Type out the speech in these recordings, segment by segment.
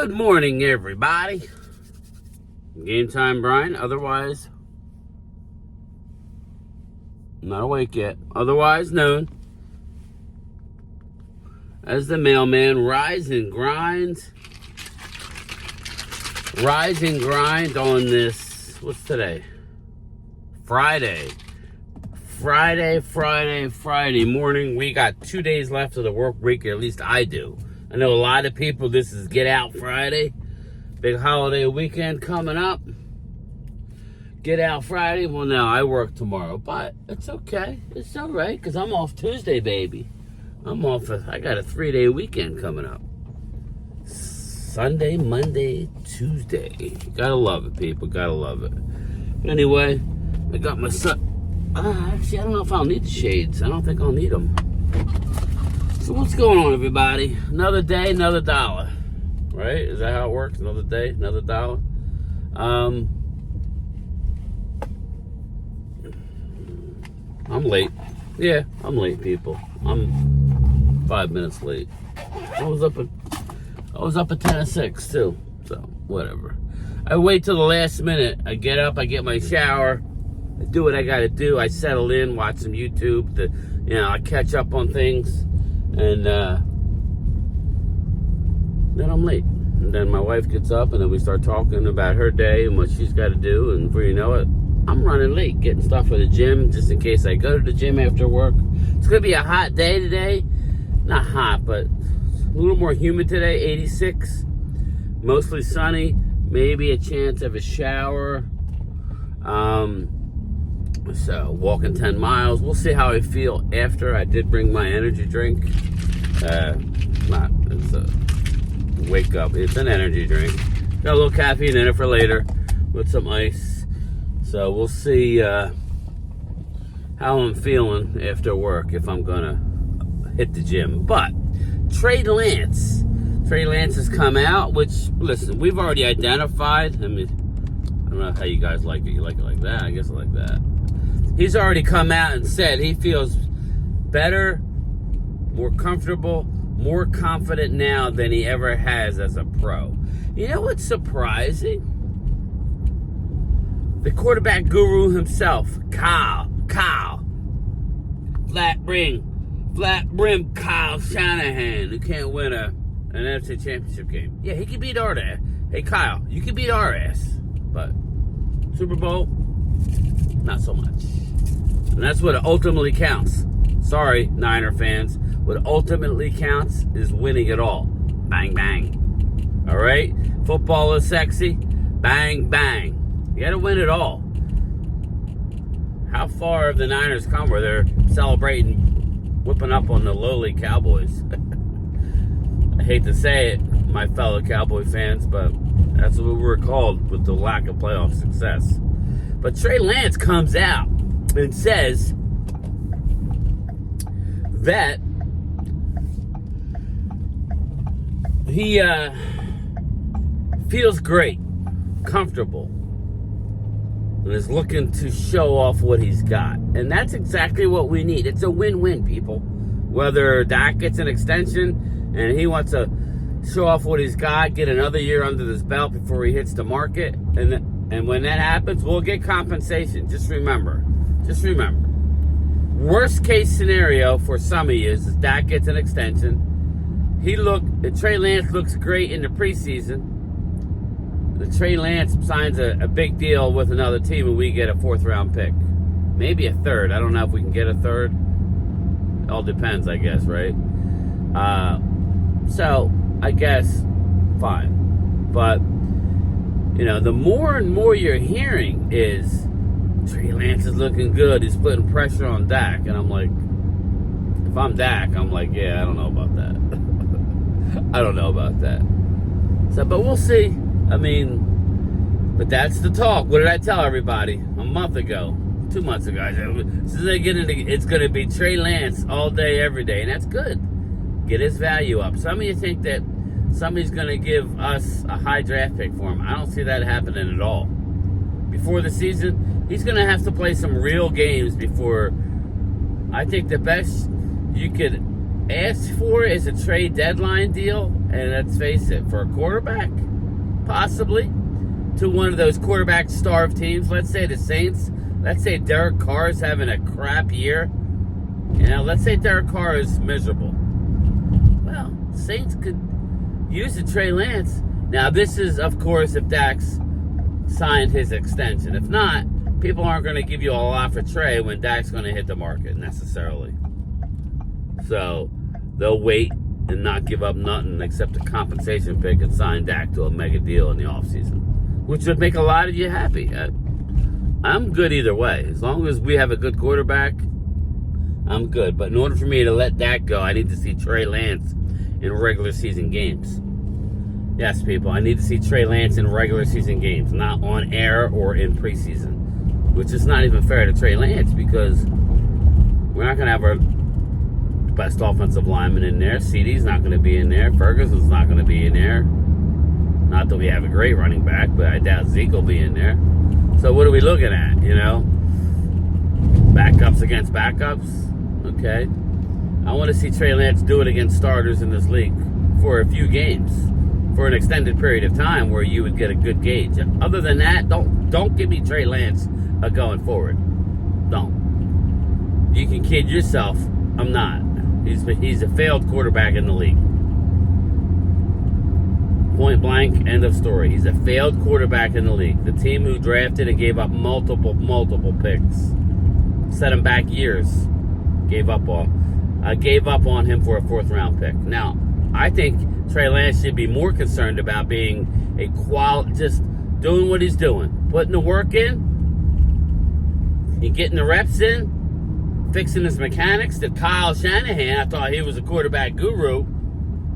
Good morning, everybody. Game time, Brian. Otherwise, not awake yet. Otherwise known as the mailman. Rise and grind. Rise and grind on this. What's today? Friday morning. We got 2 days left of the work week, or at least I do. I know a lot of people, this is Get Out Friday. Big holiday weekend coming up. Get Out Friday. Well, no, I work tomorrow, but it's okay. It's all right, because I'm off Tuesday, baby. I'm off. I got a 3-day weekend coming up. Sunday, Monday, Tuesday. Gotta love it, people. Gotta love it. But anyway, I got my son. Actually, I don't know if I'll need the shades. I don't think I'll need them. So what's going on, everybody? Another day, another dollar. Right? Is that how it works? Another day, another dollar? I'm late. Yeah, I'm late, people. I'm 5 minutes late. I was up at 10 to 6 too. So whatever. I wait till the last minute. I get up, I get my shower, I do what I gotta do. I settle in, watch some YouTube. I catch up on things, and then I'm late. And then my wife gets up, and then we start talking about her day and what she's got to do. And before you know it, I'm running late, getting stuff for the gym, just in case I go to the gym after work. It's gonna be a hot day today. Not hot, but a little more humid today. 86, mostly sunny. Maybe a chance of a shower. So walking 10 miles. We'll see how I feel after. I did bring my energy drink. It's a wake up. It's an energy drink. Got a little caffeine in it for later with some ice. So we'll see how I'm feeling after work, if I'm gonna hit the gym. But Trey Lance has come out, which, listen, we've already identified. I mean, I don't know how you guys like it. You like it like that? I guess I like that. He's already come out and said he feels better, more comfortable, more confident now than he ever has as a pro. You know what's surprising? The quarterback guru himself, Kyle, flat brim Kyle Shanahan, who can't win an NFC championship game. Yeah, he can beat our ass. Hey, Kyle, you can beat our ass. But Super Bowl, not so much. And that's what ultimately counts. Sorry, Niner fans. What ultimately counts is winning it all. Bang, bang. All right? Football is sexy. Bang, bang. You got to win it all. How far have the Niners come where they're celebrating, whipping up on the lowly Cowboys? I hate to say it, my fellow Cowboy fans, but that's what we were called with the lack of playoff success. But Trey Lance comes out and says that he feels great, comfortable, and is looking to show off what he's got. And that's exactly what we need. It's a win-win, people. Whether Dak gets an extension and he wants to show off what he's got, get another year under his belt before he hits the market, and when that happens, we'll get compensation. Just remember. Worst case scenario for some of you is Dak gets an extension. Trey Lance looks great in the preseason. The Trey Lance signs a big deal with another team, and we get a 4th round pick. Maybe a 3rd. I don't know if we can get a 3rd. It all depends, I guess, right? So, I guess, fine. But, the more and more you're hearing is Trey Lance is looking good. He's putting pressure on Dak. And I'm like, if I'm Dak, I'm like, yeah, I don't know about that. I don't know about that. So, but we'll see. I mean, but that's the talk. What did I tell everybody a month ago, 2 months ago? I said, it's going to be Trey Lance all day, every day. And that's good. Get his value up. Some of you think that somebody's going to give us a high draft pick for him. I don't see that happening at all. Before the season, he's going to have to play some real games before. I think the best you could asked for is a trade deadline deal, and let's face it, for a quarterback, possibly, to one of those quarterback-starved teams. Let's say the Saints. Let's say Derek Carr is having a crap year. Let's say Derek Carr is miserable. Well, Saints could use a Trey Lance. Now, this is, of course, if Dak's signed his extension. If not, people aren't going to give you a lot for Trey when Dak's going to hit the market, necessarily. So, they'll wait and not give up nothing except a compensation pick and sign Dak to a mega deal in the offseason, which would make a lot of you happy. I'm good either way. As long as we have a good quarterback, I'm good. But in order for me to let Dak go, I need to see Trey Lance in regular season games. Yes, people, I need to see Trey Lance in regular season games, not on air or in preseason, which is not even fair to Trey Lance because we're not going to have our best offensive lineman in there. CeeDee's not going to be in there. Ferguson's not going to be in there. Not that we have a great running back, but I doubt Zeke will be in there. So what are we looking at, Backups against backups? Okay. I want to see Trey Lance do it against starters in this league for a few games, for an extended period of time where you would get a good gauge. Other than that, don't give me Trey Lance going forward. Don't. You can kid yourself. I'm not. He's a failed quarterback in the league. Point blank, end of story. He's a failed quarterback in the league. The team who drafted and gave up multiple picks, set him back years, gave up on him for a fourth-round pick. Now, I think Trey Lance should be more concerned about being just doing what he's doing, putting the work in, and getting the reps in, fixing his mechanics. That Kyle Shanahan, I thought he was a quarterback guru.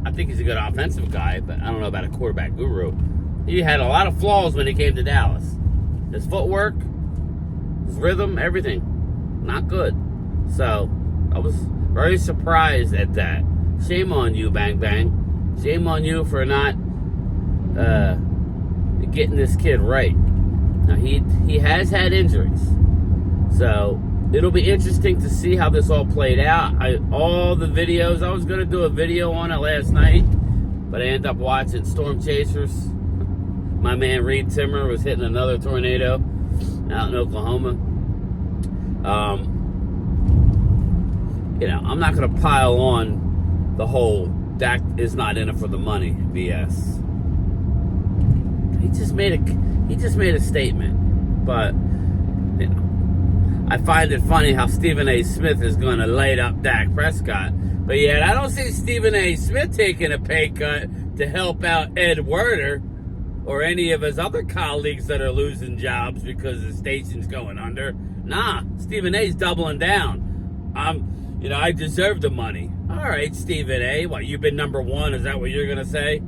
I think he's a good offensive guy, but I don't know about a quarterback guru. He had a lot of flaws when he came to Dallas. His footwork, his rhythm, everything, not good. So, I was very surprised at that. Shame on you, Bang Bang. Shame on you for not getting this kid right. Now, he has had injuries. So, it'll be interesting to see how this all played out. All the videos, I was going to do a video on it last night, but I ended up watching Storm Chasers. My man Reed Timmer was hitting another tornado out in Oklahoma. I'm not going to pile on the whole Dak is not in it for the money BS. He just made a statement, but I find it funny how Stephen A. Smith is going to light up Dak Prescott, but yet I don't see Stephen A. Smith taking a pay cut to help out Ed Werder or any of his other colleagues that are losing jobs because the station's going under. Nah, Stephen A.'s doubling down. I deserve the money. All right, Stephen A. What, you've been number one? Is that what you're going to say?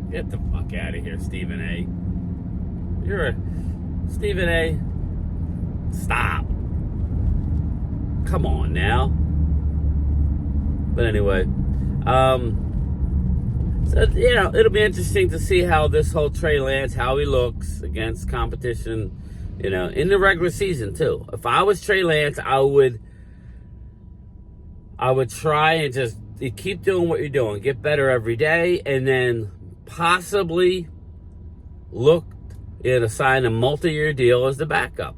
Get the fuck out of here, Stephen A. Stephen A. Stop. Come on now. But anyway, so, it'll be interesting to see how this whole Trey Lance, how he looks against competition, in the regular season too. If I was Trey Lance, I would try and just keep doing what you're doing, get better every day, and then possibly look at sign a multi-year deal as the backup.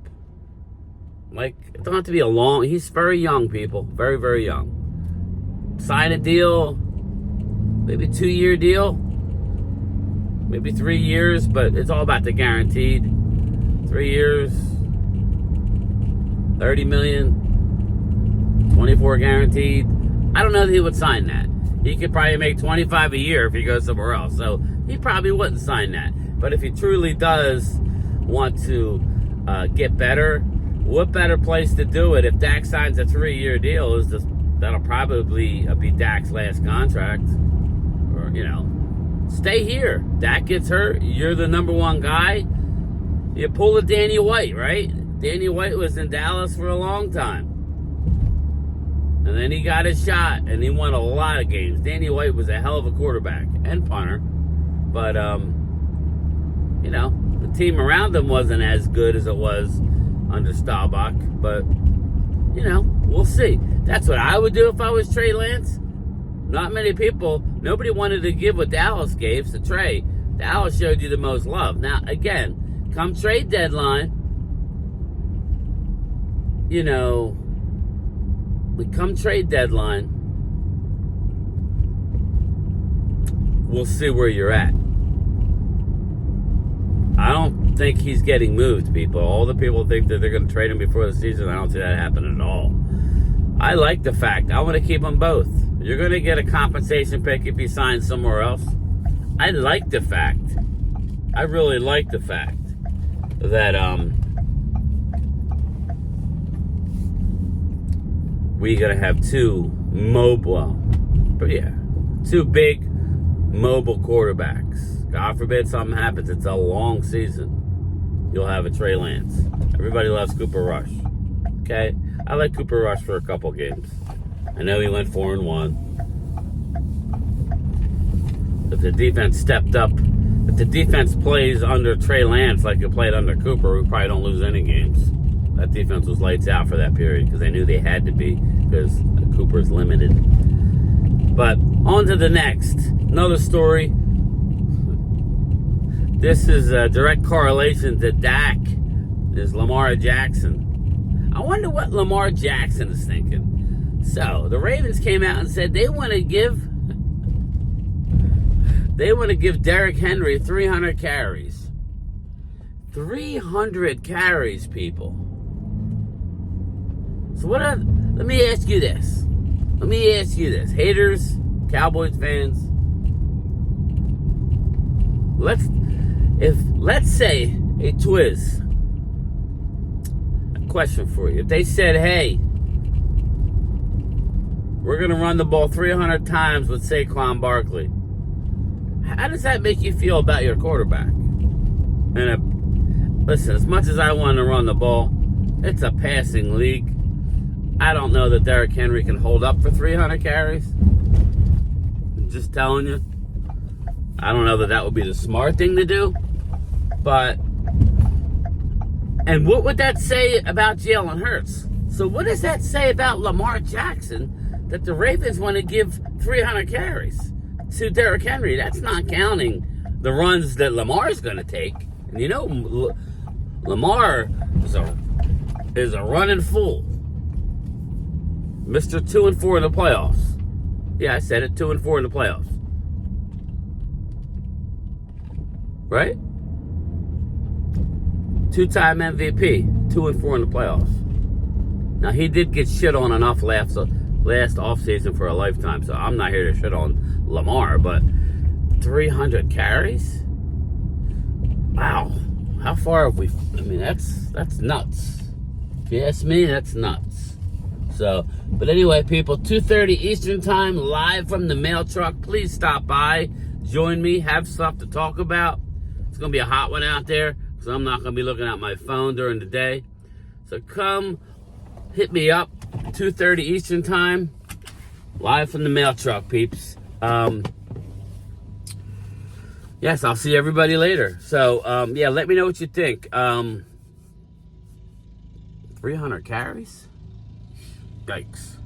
Like, it don't have to be he's very young, people. Very, very young. Sign a deal, maybe 2-year deal, maybe 3 years, but it's all about the guaranteed. 3 years, $30 million, 24 guaranteed. I don't know that he would sign that. He could probably make $25 a year if he goes somewhere else, so he probably wouldn't sign that. But if he truly does want to get better, what better place to do it if Dak signs a 3-year deal? That'll probably be Dak's last contract. Or, stay here. Dak gets hurt. You're the number one guy. You pull a Danny White, right? Danny White was in Dallas for a long time. And then he got his shot, and he won a lot of games. Danny White was a hell of a quarterback and punter. But, the team around him wasn't as good as it was under Staubach. But, we'll see. That's what I would do if I was Trey Lance. not many people, nobody wanted to give what Dallas gave, so Trey, Dallas showed you the most love. Now, again, come trade deadline, you know, come trade deadline, we'll see where you're at. I don't think he's getting moved, people. All the people think that they're going to trade him before the season. I don't see that happening at all. I like the fact. I want to keep them both. You're going to get a compensation pick if you sign somewhere else. I like the fact. I really like the fact that we're going to have two big mobile quarterbacks. God forbid something happens. It's a long season. You'll have a Trey Lance. Everybody loves Cooper Rush. Okay? I like Cooper Rush for a couple games. I know he went 4-1. If the defense stepped up, if the defense plays under Trey Lance like it played under Cooper, we probably don't lose any games. That defense was lights out for that period because they knew they had to be because Cooper's limited. But on to the next. Another story. This is a direct correlation to Dak. Is Lamar Jackson. I wonder what Lamar Jackson is thinking. So, the Ravens came out and said they want to give Derrick Henry 300 carries. 300 carries, people. So let me ask you this. Haters, Cowboys fans. Let's say a Twiz. A question for you. If they said, hey, we're going to run the ball 300 times with Saquon Barkley. How does that make you feel about your quarterback? And listen, as much as I want to run the ball, it's a passing league. I don't know that Derrick Henry can hold up for 300 carries. I'm just telling you. I don't know that that would be the smart thing to do. But, and what would that say about Jalen Hurts? So what does that say about Lamar Jackson that the Ravens want to give 300 carries to Derrick Henry? That's not counting the runs that Lamar's going to take. And you know, Lamar is a running fool. Mr. 2-4 in the playoffs. Yeah, I said it, 2-4 in the playoffs. Right? 2-time MVP, 2-4 in the playoffs. Now, he did get shit on enough last offseason for a lifetime, so I'm not here to shit on Lamar, but 300 carries? Wow. How far have we... I mean, that's nuts. If you ask me, that's nuts. So, but anyway, people, 2:30 Eastern Time, live from the mail truck. Please stop by. Join me. Have stuff to talk about. It's going to be a hot one out there, so I'm not going to be looking at my phone during the day. So come hit me up, 2:30 Eastern Time, live from the mail truck, peeps. Yes, I'll see everybody later. So, yeah, let me know what you think. 300 carries? Yikes.